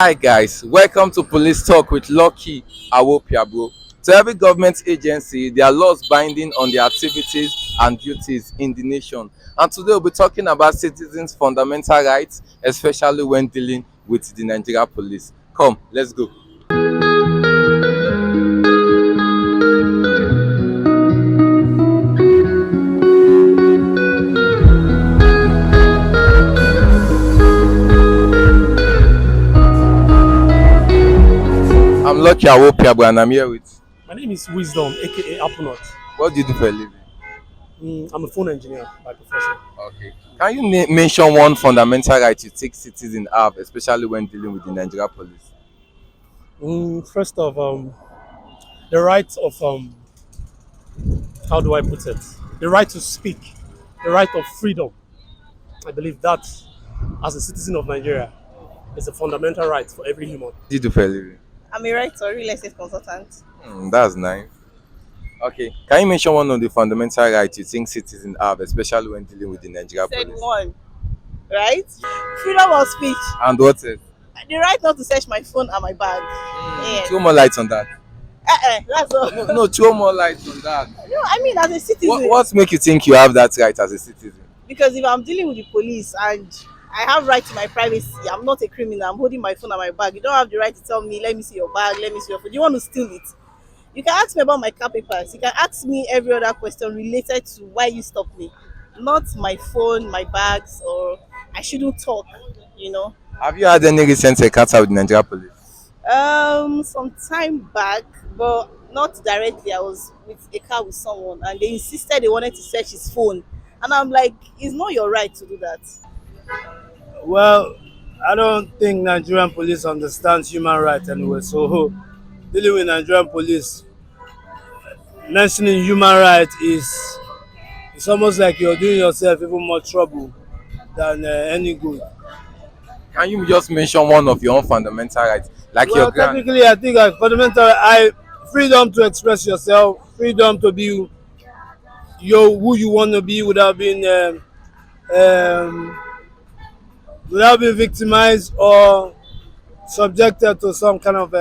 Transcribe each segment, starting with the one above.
Hi guys, welcome to Police Talk with Lucky Awopia bro. To every government agency, there are laws binding on their activities and duties in the nation. And today we'll be talking about citizens' fundamental rights, especially when dealing with the Nigeria police. Come, let's go. I'm Lucky Awopia bro and I'm here with. My name is Wisdom, aka Apple. What do you do for a living? I'm a phone engineer by profession. Okay. Can you mention one fundamental right you think citizens have, especially when dealing with the Nigeria police? First of the right of how do I put it? The right to speak, the right of freedom. I believe that as a citizen of Nigeria is a fundamental right for every human. What do you do for a living? I'm a writer, real estate consultant. That's nice. Okay. Can you mention one of the fundamental rights you think citizens have, especially when dealing with the Nigeria Said police? one, right? Freedom of speech. And what else? The right not to search my phone and my bag. Throw more light on that. That's all. No, throw more light on that. No, I mean as a citizen. What make you think you have that right as a citizen? Because if I'm dealing with the police and I have right to my privacy, I'm not a criminal. I'm holding my phone and my bag. You don't have the right to tell me, let me see your bag, let me see your phone. You want to steal it? You can ask me about my car papers. You can ask me every other question related to why you stopped me. Not my phone, my bags, or I shouldn't talk, you know. Have you had any recent encounter with the Nigeria police? Some time back, but not directly. I was with a car with someone, and they insisted they wanted to search his phone, and I'm like, it's not your right to do that. Well, I don't think Nigerian police understands human rights anyway. So dealing with Nigerian police, mentioning human rights is it's almost like you're doing yourself even more trouble than any good. Can you just mention one of your own fundamental rights, like Well, your grant? technically, I think fundamental, I freedom to express yourself, freedom to be who you want to be um, without being victimized or subjected to some kind of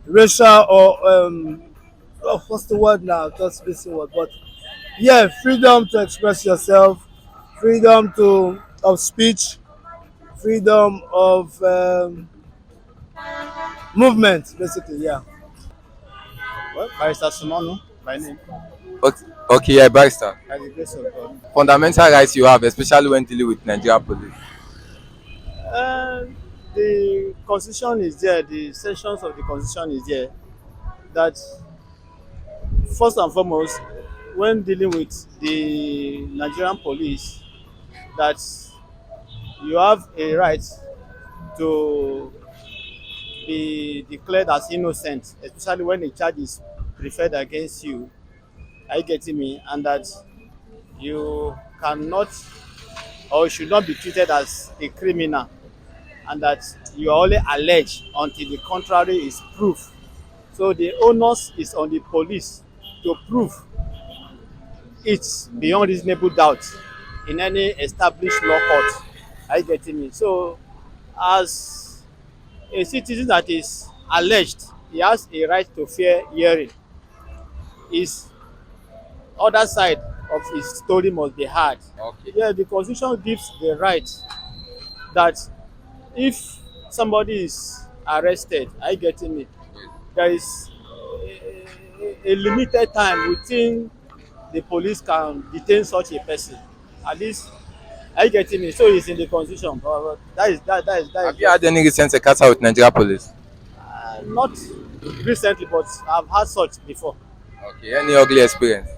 racial or what's the word now? Just missing word. But yeah, freedom to express yourself, freedom to of speech, freedom of movement, basically. Yeah. Well, Barrister Sumonu, my name, Okay, yeah, Barrister. by the grace of God. Fundamental rights you have, especially when dealing with Nigeria police. Uh, the constitution is there, the sections of the constitution is there that first and foremost, when dealing with the Nigerian police, that you have a right to be declared as innocent, especially when a charge is preferred against you. Are you getting me? And that you cannot or should not be treated as a criminal, and that you are only alleged until the contrary is proved. So the onus is on the police to prove it beyond reasonable doubt in any established law court. Are you getting me? So as a citizen that is alleged, he has a right to fair hearing. His other side of his story must be heard. Okay. Yeah, the constitution gives the right that if somebody is arrested, are you getting me? There is a limited time within the police can detain such a person. At least, are you getting me? So it's in the constitution. But that Have you had any recent encounter with Nigeria police? not recently, but I've had such before. Okay. Any ugly experience?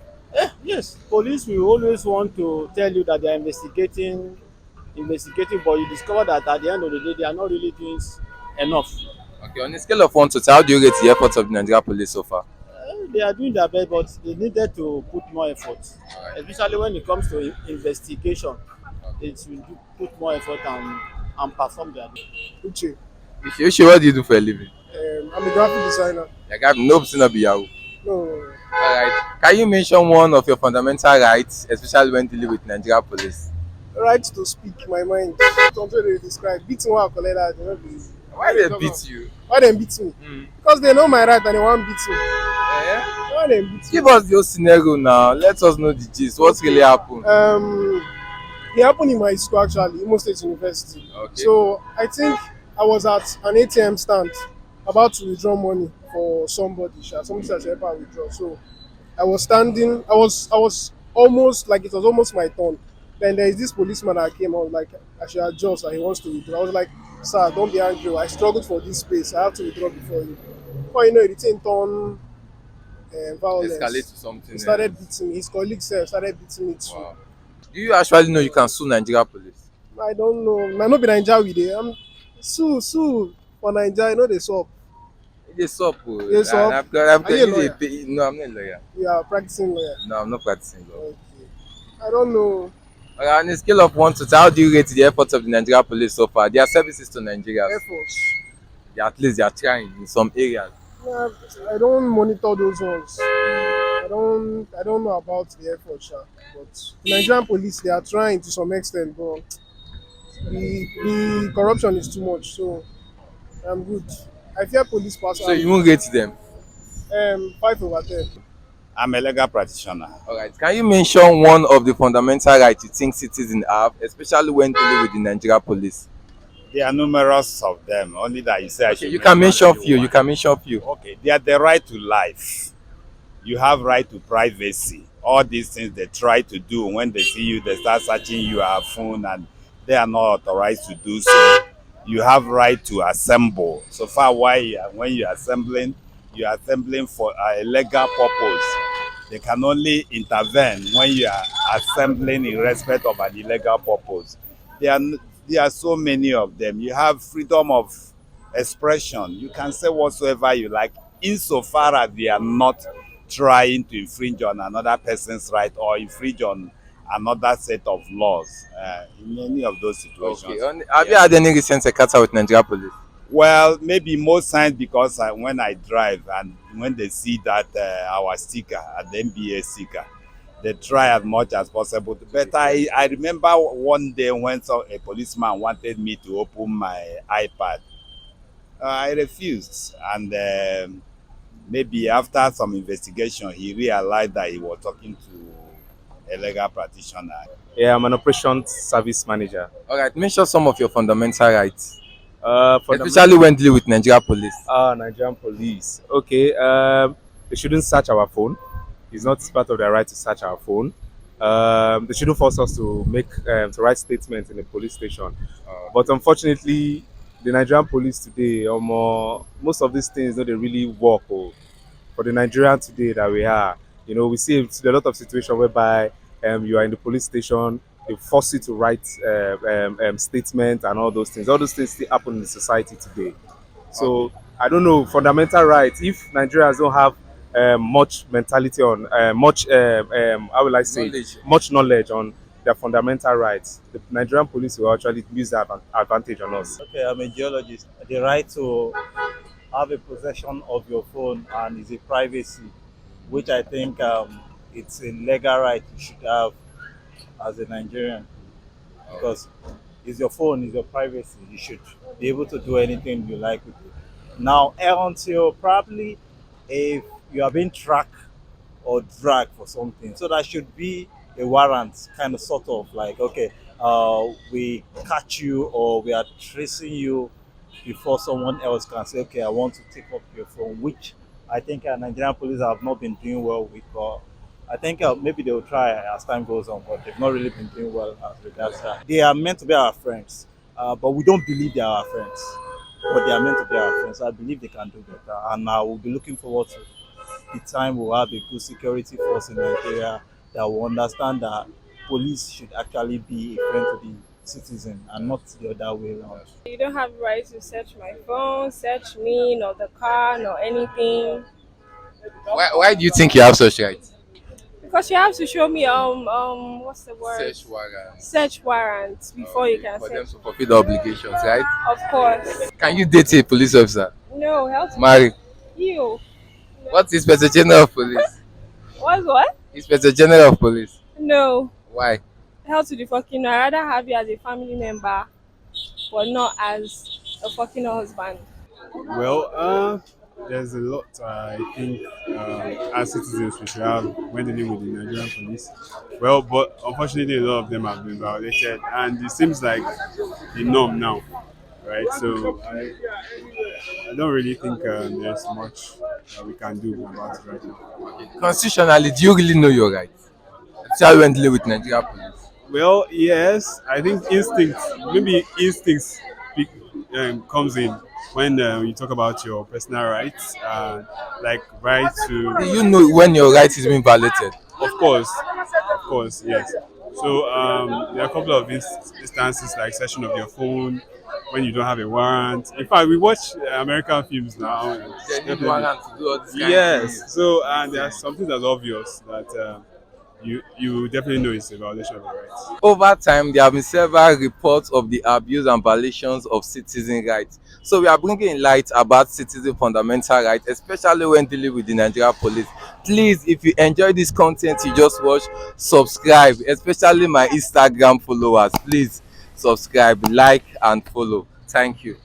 Yes, police will always want to tell you that they are investigating, but you discover that at the end of the day, they are not really doing enough. Okay. On a scale of 1 to 10, how do you rate the efforts of the Nigeria police so far? They are doing their best, but they needed to put more effort, especially when it comes to investigation. They should put more effort and perform their job. Uche. Uche, what do you do for a living? I'm a graphic designer. Like I have no option to be Yahoo. No. Alright. Can you mention one of your fundamental rights, especially when dealing with Nigeria police? Right to speak my mind. Something they describe. Beating one collect that, Why they beat you? Why they beat me? Because they know my right and they want beat me. Eh? Why they beat me? Give us the whole scenario now. Let us know the gist. What really happened? It happened in my school actually, Imo State University. Okay. So I think I was at an ATM stand about to withdraw money for somebody. Somebody said help her withdraw. So I was standing. I was almost like it was almost my turn. Then there is this policeman that came out like I should adjust and he wants to withdraw. I was like, sir, don't be angry. I struggled for this space. I have to withdraw before you. Before you know it, it turned violence. Escalate to something. He started beating me. His colleagues started beating me too. Wow. Do you actually know you can sue Nigeria police? I don't know. I no be Naija we dey. I'm sue for Naija. You know they sup. They sup. They sup. Are you a lawyer? No, I'm not a lawyer. You are practicing lawyer. No, I'm not practicing law. Okay. I don't know. Okay, on a scale of 1 to 10, how do you rate the efforts of the Nigeria police so far? Their services to Nigerians. Efforts. At least they are trying in some areas. I don't monitor those ones. I don't know about the effort, but the Nigerian police they are trying to some extent, but the corruption is too much. So I'm good. I fear police pass. So you won't rate them? 5/10. I'm a legal practitioner. All right. Can you mention one of the fundamental rights you think citizens have, especially when dealing with the Nigeria police? There are numerous of them. Only that you say I Okay, should you can mention only few. one. You can mention few. Okay, they are the right to life. You have right to privacy. All these things they try to do when they see you, they start searching your phone and they are not authorized to do so. You have right to assemble. So far, when you are assembling for a legal purpose. They can only intervene when you are assembling in respect of an illegal purpose. There are so many of them. You have freedom of expression. You can say whatsoever you like, insofar as they are not trying to infringe on another person's right or infringe on another set of laws in any of those situations. Okay. Have you had any recent encounter with Nigeria police? Well, maybe most times because when I drive and when they see that our sticker, the NBA sticker, they try as much as possible. But I remember one day when a policeman wanted me to open my iPad. I refused. And maybe after some investigation, he realized that he was talking to a legal practitioner. Yeah, I'm an operations service manager. All right. Mention some of your fundamental rights, For especially when dealing with Nigeria police. Nigerian police. Okay, they shouldn't search our phone. It's not part of their right to search our phone. They shouldn't force us to to write statements in the police station. But unfortunately, the Nigerian police today, most of these things don't really work. For the Nigerian today that we are, we see a lot of situations whereby you are in the police station, they force you to write statements and all those things. All those things still happen in the society today. So I don't know, fundamental rights. If Nigerians don't have much mentality on how will I say Knowledge. much knowledge on their fundamental rights, the Nigerian police will actually use that advantage on us. Okay, I'm a geologist. The right to have a possession of your phone and is a privacy, which I think it's a legal right you should have as a Nigerian, because it's your phone, it's your privacy. You should be able to do anything you like with it. Now, until probably if you are being tracked or dragged for something, so that should be a warrant, kind of sort of like, okay, we catch you or we are tracing you before someone else can say, okay, I want to take up your phone, which I think Nigerian police have not been doing well with. But I think maybe they will try as time goes on, but they've not really been doing well as regards that. They are meant to be our friends, but we don't believe they are our friends. But they are meant to be our friends. I believe they can do better, and I will be looking forward to the time we'll have a good security force in Nigeria that will understand that police should actually be a friend to the citizen and not the other way around. You don't have the right to search my phone, search me, nor the car, nor anything. Why do you think you have such rights? Because you have to show me what's the word? Search warrant. Search warrant before you can For them search. to fulfill the obligations, right? Of course. Can you date a police officer? No, help Marry. you. What's Inspector General of Police? What? Inspector General of Police. No. Why? Hell to the fucking no. I'd rather have you as a family member, but not as or fucking a husband? Well, there's a lot I think as citizens we should have when dealing with the Nigerian police. Well, but unfortunately, a lot of them have been violated, and it seems like the norm now, right? So I don't really think there's much we can do about it right now. Constitutionally, do you really know your rights? Especially when dealing with Nigeria police. Well, yes, I think maybe instincts comes in when you talk about your personal rights, like right to, Do you know when your right is being violated? of course, yes. So there are a couple of instances like session of your phone when you don't have a warrant. In fact, we watch American films now. They need Definitely. warrant to do all this kind of Yes. things. So there are something that's obvious that you definitely know it's a violation of your rights. Over time, there have been several reports of the abuse and violations of citizen rights. So we are bringing light about citizen fundamental rights, especially when dealing with the Nigeria police. Please, if you enjoy this content you just watched, subscribe, especially my Instagram followers. Please subscribe, like, and follow. Thank you.